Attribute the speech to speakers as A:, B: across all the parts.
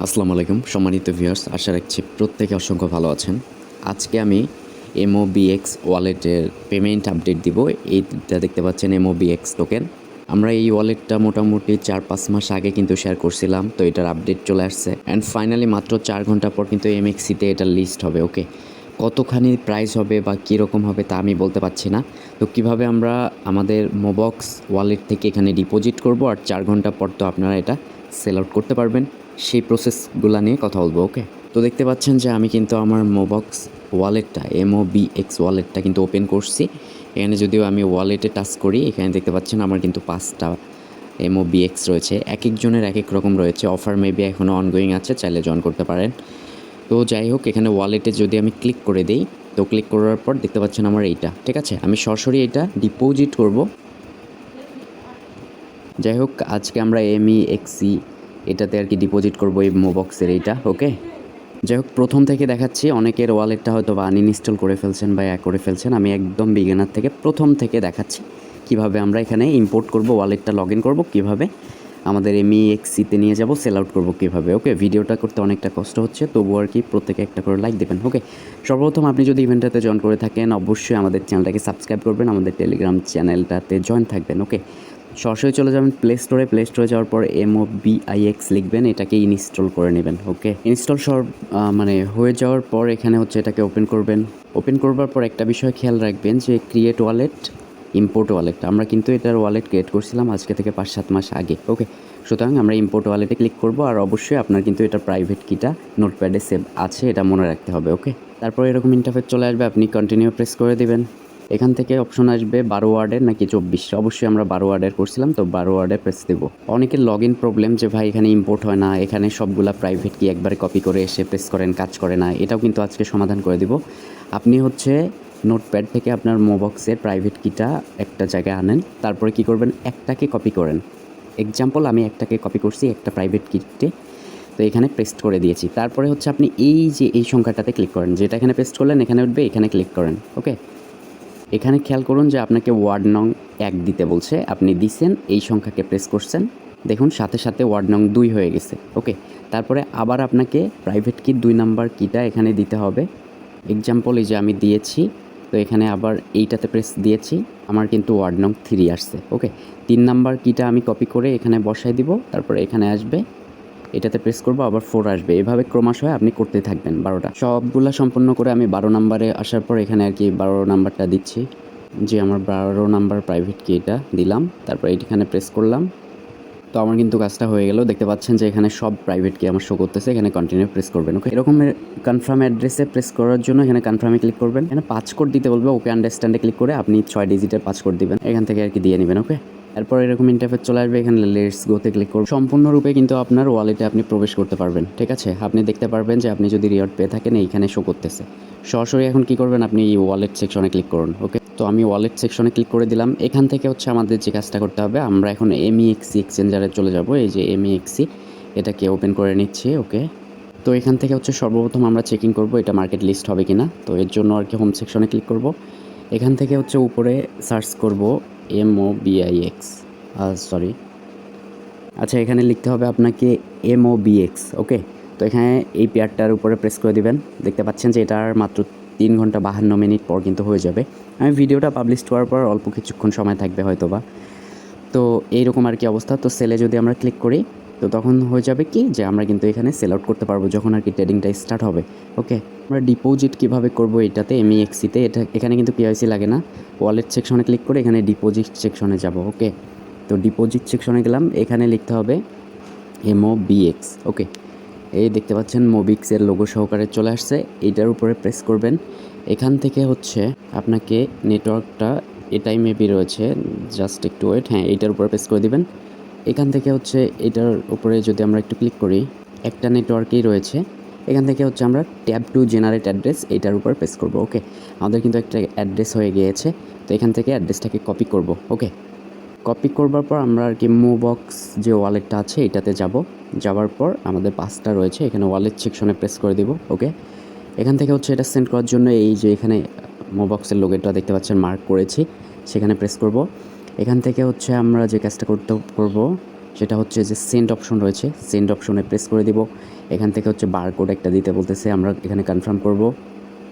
A: আসসালামু আলাইকুম সম্মানিত ভিউয়ার্স, আশা রাখছি প্রত্যেকে অসংখ্য ভালো আছেন। আজকে আমি MOBX ওয়ালেটের পেমেন্ট আপডেট দিব। এইটা দেখতে পাচ্ছেন MOBX টোকেন। আমরা এই ওয়ালেটটা মোটামুটি 4-5 মাস আগে কিন্তু শেয়ার করছিলাম, তো এটার আপডেট চলে আসছে অ্যান্ড ফাইনালি মাত্র 4 ঘন্টা পর কিন্তু MEXC-তে এটার লিস্ট হবে। ওকে, কতখানি প্রাইস হবে বা কীরকম হবে তা আমি বলতে পারছি না। তো কিভাবে আমরা আমাদের মোবক্স ওয়ালেট থেকে এখানে ডিপোজিট করব আর 4 ঘন্টা পর তো আপনারা এটা সেল আউট করতে পারবেন, সেই প্রসেসগুলো নিয়ে কথা বলবো। ওকে, তো দেখতে পাচ্ছেন যে আমি কিন্তু আমার মোবক্স ওয়ালেটটা MOBX ওয়ালেটটা কিন্তু ওপেন করছি। এখানে যদিও আমি ওয়ালেটে টাচ করি, এখানে দেখতে পাচ্ছেন আমার কিন্তু 5টা MOBX রয়েছে। এক একজনের এক এক রকম রয়েছে। অফার মেবি এখনও অনগোয়িং আছে, চাইলে জয়েন করতে পারেন। তো যাই হোক, এখানে ওয়ালেটে যদি আমি ক্লিক করে দিই, তো ক্লিক করার পর দেখতে পাচ্ছেন আমার এইটা, ঠিক আছে। আমি সরাসরি এটা ডিপোজিট করব। যাই হোক, আজকে আমরা MEXC এটাতে আর কি ডিপোজিট করবো এই মোবক্সের এইটা। ওকে, যাই হোক, প্রথম থেকে দেখাচ্ছি। অনেকের ওয়ালেটটা হয়তো বা আনইনস্টল করে ফেলছেন বা করে ফেলছেন। আমি একদম বিগিনার থেকে প্রথম থেকে দেখাচ্ছি কিভাবে আমরা এখানে ইম্পোর্ট করব, ওয়ালেটটা লগ ইন করবো কীভাবে, আমাদের MEXC-তে নিয়ে যাব, সেল আউট করবো কীভাবে। ওকে, ভিডিওটা করতে অনেকটা কষ্ট হচ্ছে, তবু আর কি প্রত্যেকে একটা করে লাইক দেবেন। ওকে, সর্বপ্রথম আপনি যদি ইভেন্টটাতে জয়েন করে থাকেন, অবশ্যই আমাদের চ্যানেলটাকে সাবস্ক্রাইব করবেন, আমাদের টেলিগ্রাম চ্যানেলটাতে জয়েন থাকবেন। ওকে, সরাসরি চলে যাবেন প্লে স্টোরে যাওয়ার পর MOBIX লিখবেন, এটাকে ইনস্টল করে নেবেন। ওকে, ইনস্টল মানে হয়ে যাওয়ার পর এখানে হচ্ছে এটাকে ওপেন করবেন। ওপেন করবার পর একটা বিষয় খেয়াল রাখবেন যে ক্রিয়েট ওয়ালেট, ইম্পোর্ট ওয়ালেট। আমরা কিন্তু এটার ওয়ালেট ক্রিয়েট করছিলাম আজকে থেকে 5-7 মাস আগে। ওকে, সুতরাং আমরা ইম্পোর্ট ওয়ালেটে ক্লিক করব আর অবশ্যই আপনার কিন্তু এটার প্রাইভেট কিটা নোটপ্যাডে সেভ আছে, এটা মনে রাখতে হবে। ওকে, তারপর এরকম ইন্টারফেস চলে আসবে, আপনি কন্টিনিউ প্রেস করে দেবেন। এখান থেকে অপশন আসবে 12 ওয়ার্ডের নাকি 24। অবশ্যই আমরা 12 ওয়ার্ডের করছিলাম, তো 12 ওয়ার্ডের প্রেস দেবো। অনেকের লগ ইন প্রবলেম যে ভাই এখানে ইম্পোর্ট হয় না, এখানে সবগুলা প্রাইভেট কি একবারে কপি করে এসে প্রেস করেন, কাজ করে না, এটাও কিন্তু আজকে সমাধান করে দিব। আপনি হচ্ছে নোটপ্যাড থেকে আপনার মোবক্সের প্রাইভেট কিটা একটা জায়গায় আনেন, তারপরে কি করবেন, একটাকে কপি করেন। এক্সাম্পল, আমি একটাকে কপি করছি একটা প্রাইভেট কিটে, তো এখানে পেস্ট করে দিয়েছি। তারপরে হচ্ছে আপনি এই যে এই সংখ্যাটাতে ক্লিক করেন, যেটা এখানে পেস্ট করলেন এখানে উঠবে, এখানে ক্লিক করেন। ওকে, এখানে খেয়াল করুন যে আপনাকে ওয়ার্ড নং 1 দিতে বলছে, আপনি দিছেন, এই সংখ্যাকে প্রেস করছেন, দেখুন সাথে সাথে ওয়ার্ড নং 2 হয়ে গেছে। ওকে, তারপরে আবার আপনাকে প্রাইভেট কি 2 নাম্বার কিটা এখানে দিতে হবে। এক্সাম্পল এই যে আমি দিয়েছি, তো এখানে আবার এইটাতে প্রেস দিয়েছি, আমার কিন্তু ওয়ার্ড নং 3 আসছে। ওকে, 3 নাম্বার কিটা আমি কপি করে এখানে বসাই দিব, তারপরে এখানে আসবে, এটাতে প্রেস করবো, আবার 4 আসবে। এভাবে ক্রমশই আপনি করতে থাকবেন 12টা। সবগুলা সম্পন্ন করে আমি 12 নাম্বারে আসার পর এখানে আর কি 12 নাম্বারটা দিচ্ছি, যে আমার 12 নাম্বার প্রাইভেট কি এটা দিলাম, তারপর এইখানে প্রেস করলাম। তো আমার কিন্তু কাজটা হয়ে গেল। দেখতে পাচ্ছেন যে এখানে সব প্রাইভেট কি আমার শো করতেছে, এখানে কন্টিনিউ প্রেস করবেন। ওকে, এরকম কনফার্ম অ্যাড্রেসে প্রেস করার জন্য এখানে কনফার্মে ক্লিক করবেন। এখানে 5 কোড দিতে বলবে, ওকে আন্ডারস্ট্যান্ডে ক্লিক করে আপনি 6 ডিজিটের 5 কোড দিবেন, এখান থেকে আর কি দিয়ে নেবেন। ওকে, এরপর এরকম ইন্টারফেস চলে আসবে, এখানে লেটস গোতে ক্লিক করুন। সম্পূর্ণরূপে কিন্তু আপনার ওয়ালেটে আপনি প্রবেশ করতে পারবেন। ঠিক আছে, আপনি দেখতে পারবেন যে আপনি যদি রিওয়ার্ড পেয়ে থাকেন এইখানে শো করতেছে। সরাসরি এখন কি করবেন, আপনি এই ওয়ালেট সেকশনে ক্লিক করুন। ওকে, তো আমি ওয়ালেট সেকশনে ক্লিক করে দিলাম। এখান থেকে হচ্ছে আমাদের যে কাজটা করতে হবে, আমরা এখন MEXC এক্সচেঞ্জারে চলে যাব। এই যে MEXC, এটাকে ওপেন করে নিচ্ছি। ওকে, তো এখান থেকে হচ্ছে সর্বপ্রথম আমরা চেকিং করব এটা মার্কেট লিস্ট হবে কিনা। তো এর জন্য আর কি হোম সেকশনে ক্লিক করব। এখান থেকে হচ্ছে উপরে সার্চ করব MOBIX, সরি, আচ্ছা, এখানে লিখতে হবে আপনাকে MOBX। ওকে, তো এখানে এই পেয়ারটার উপরে প্রেস করে দিবেন। দেখতে পাচ্ছেন যে এটার মাত্র 3 ঘন্টা 52 মিনিট পর কিন্তু হয়ে যাবে। আমি ভিডিওটা পাবলিশ করার পর অল্প কিছুক্ষণ সময় থাকবে হয়তো বা। তো এইরকম আর কি অবস্থা। তো সেলে যদি আমরা ক্লিক করি, তো তখন হয়ে যাবে কি যে আমরা কিন্তু এখানে সেল আউট করতে পারবো যখন আর কি ট্রেডিংটা স্টার্ট হবে। ওকে, আমরা ডিপোজিট কীভাবে করবো এটাতে MEXC-তে, এখানে কিন্তু KYC লাগে না। ওয়ালেট সেকশনে ক্লিক করে এখানে ডিপোজিট সেকশনে যাব। ওকে, তো ডিপোজিট সেকশনে গেলাম, এখানে লিখতে হবে MOBX। ওকে, এই দেখতে পাচ্ছেন মোবিক্সের লোগো সহকারে চলে আসছে, এইটার উপরে প্রেস করবেন। এখান থেকে হচ্ছে আপনাকে নেটওয়ার্কটা এটাই মেবি রয়েছে, জাস্ট একটু ওয়েট, হ্যাঁ এইটার উপরে প্রেস করে দিবেন। এখান থেকে হচ্ছে এটার উপরে যদি আমরা একটু ক্লিক করি, একটা নেটওয়ার্কেই রয়েছে। এখান থেকে হচ্ছে আমরা ট্যাব টু জেনারেট অ্যাড্রেস, এইটার উপর প্রেস করব। ওকে, আমাদের কিন্তু একটা অ্যাড্রেস হয়ে গিয়েছে, তো এখান থেকে অ্যাড্রেসটাকে কপি করব। ওকে, কপি করবার পর আমরা আর কি মোবক্স যে ওয়ালেটটা আছে এটাতে যাওয়ার পর আমাদের 5টা রয়েছে, এখানে ওয়ালেট সেকশনে প্রেস করে দিব। ওকে, এখান থেকে হচ্ছে এটা সেন্ড করার জন্য এই যে এখানে মোবক্সের লোগোটা দেখতে পাচ্ছেন মার্ক করেছি, সেখানে প্রেস করব। এখান থেকে হচ্ছে আমরা যে কাজটা করব সেটা হচ্ছে যে সেন্ড অপশন রয়েছে, সেন্ড অপশনে প্রেস করে দিব। এখান থেকে হচ্ছে বারকোড একটা দিতে বলতেছে, আমরা এখানে কনফার্ম করব।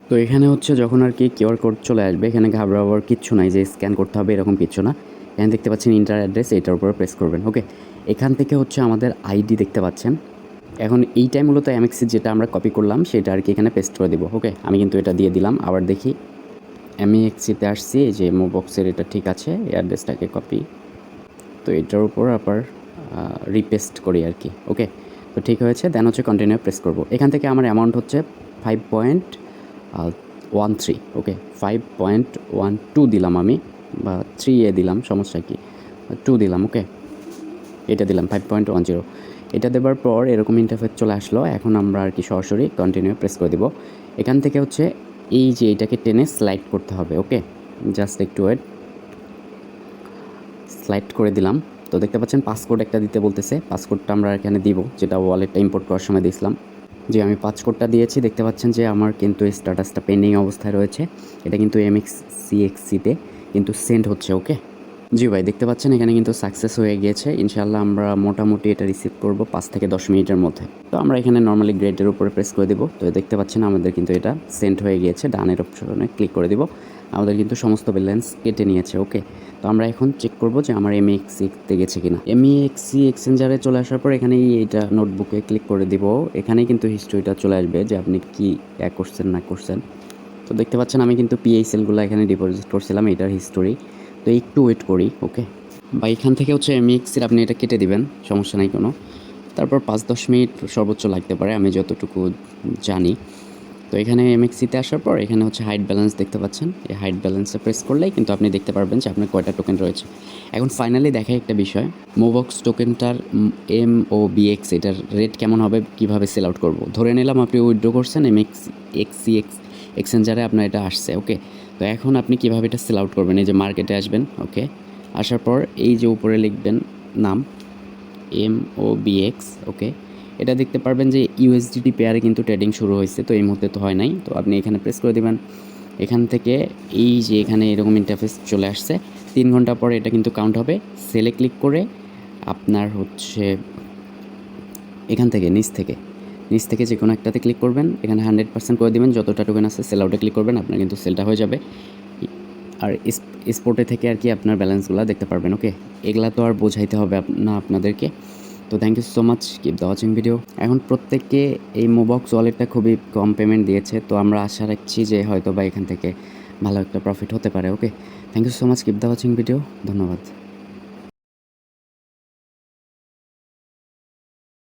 A: তো এখানে হচ্ছে যখন আর কি কিউআর কোড চলে আসবে, এখানে ঘাবড়াবার কিচ্ছু নাই যে স্ক্যান করতে হবে এরকম কিছু না। এখানে দেখতে পাচ্ছেন ইন্টার অ্যাড্রেস, এটার উপরে প্রেস করবেন। ওকে, এখান থেকে হচ্ছে আমাদের আইডি দেখতে পাচ্ছেন। এখন এইটাই মূলত MEXC যেটা আমরা কপি করলাম সেটা আর কি এখানে পেস্ট করে দিব। ওকে, আমি কিন্তু এটা দিয়ে দিলাম। আবার দেখি MEXC-তে আসছি, এই যে মোবক্সের এটা ঠিক আছে, এই অ্যাড্রেসটাকে কপি, তো এটার উপর আবার রিপেস্ট করি আর কি। ওকে, তো ঠিক হয়েছে। দেন হচ্ছে কন্টিনিউ প্রেস করব। এখান থেকে আমার অ্যামাউন্ট হচ্ছে 5.13। ওকে, 5.12 দিলাম আমি, বা 3 দিলাম, সমস্যা কি, 2 দিলাম। ওকে, এটা দিলাম 5.10। এটা দেওয়ার পর এরকম ইন্টারফেস চলে আসলো। এখন আমরা আর কি সরাসরি কন্টিনিউ প্রেস করে দিব। এখান থেকে হচ্ছে এই যে এটাকে টেনে স্লাইড করতে হবে। ওকে, জাস্ট একটু ওয়েট, স্লাইড করে দিলাম। তো দেখতে পাচ্ছেন পাসকোড একটা দিতে বলতেছে, পাসকোডটা আমরা এখানে দিব, যেটা ওয়ালেটটা ইম্পোর্ট করার সময় দিয়েছিলাম। যে আমি পাসকোডটা দিয়েছি, দেখতে পাচ্ছেন যে আমার কিন্তু স্ট্যাটাসটা পেন্ডিং অবস্থায় রয়েছে। এটা কিন্তু MEXC-তে কিন্তু সেন্ড হচ্ছে। ওকে, জি ভাই, দেখতে পাচ্ছেন এখানে কিন্তু সাকসেস হয়ে গিয়েছে। ইনশাআল্লাহ আমরা মোটামুটি এটা রিসিভ করব 5 থেকে 10 মিনিটের মধ্যে। তো আমরা এখানে নর্মালি গ্রেডের উপরে প্রেস করে দিব। তো দেখতে পাচ্ছেন আমাদের কিন্তু এটা সেন্ড হয়ে গিয়েছে। ডানের অপশনে ক্লিক করে দিব, আমাদের কিন্তু সমস্ত ব্যালেন্স কেটে নিয়েছে। ওকে, তো আমরা এখন চেক করব যে আমার MEXC-তে গেছে কিনা। MEXC এক্সচেঞ্জারে চলে আসার পর এখানেই এইটা নোটবুকে ক্লিক করে দিব। এখানেই কিন্তু হিস্ট্রিটা চলে আসবে যে আপনি কি করছেন না করছেন। তো দেখতে পাচ্ছেন আমি কিন্তু PISL-গুলো এখানে ডিপোজিট করছিলাম, এটার হিস্টোরি। তো একটু ওয়েট করি। ওকে, বা এখান থেকে হচ্ছে MEXC-র আপনি এটা কেটে দিবেন, সমস্যা নাই কোনো। তারপর 5-10 মিনিট সর্বোচ্চ লাগতে পারে, আমি যতটুকু জানি। তো এখানে MEXC-তে আসার পর এখানে হচ্ছে হাইড ব্যালেন্স দেখতে পাচ্ছেন, এই হাইড ব্যালেন্সে প্রেস করলেই কিন্তু আপনি দেখতে পারবেন যে আপনার কয়টা টোকেন রয়েছে। এখন ফাইনালি দেখায় একটা বিষয়, মোবক্স টোকেনটার MOBX এটার রেট কেমন হবে, কিভাবে সেল আউট করব। ধরে নিলাম আপনি উইথড্র করছেন MEXC এক্সচেঞ্জারে, আপনার এটা আসছে। ওকে, তো এখন আপনি কীভাবে এটা সেল আউট করবেন, এই যে মার্কেটে আসবেন। ওকে, আসার পর এই যে উপরে লিখবেন নাম MOBX। ওকে, এটা দেখতে পারবেন যে USDT পেয়ারে কিন্তু ট্রেডিং শুরু হয়েছে, তো এই মুহূর্তে তো হয় নাই। তো আপনি এখানে প্রেস করে দেবেন। এখান থেকে এই যে এখানে এরকম ইন্টারফেস চলে আসছে, 3 ঘন্টা পরে এটা কিন্তু কাউন্ট হবে। সেলে ক্লিক করে আপনার হচ্ছে এখান থেকে নিচ থেকে যে কোনো একটাতে ক্লিক করবেন, এখানে 100% করে দেবেন, যতটা টোকেন আছে সেল আউটে ক্লিক করবেন, আপনার কিন্তু সেলটা হয়ে যাবে। আর স্পোর্টে থেকে আর কি আপনার ব্যালেন্সগুলো দেখতে পারবেন। ওকে, এগুলা তো আর বোঝাইতে হবে না আপনাদেরকে। তো thank you so much, keep the watching video. এখন প্রত্যেককে এই মোবক্স ওয়ালেটটা খুবই কম পেমেন্ট দিয়েছে, তো আমরা আশা রাখছি যে হয়তো বা এখান থেকে ভালো একটা প্রফিট হতে পারে। Okay, thank you so much, keep the watching video. ধন্যবাদ।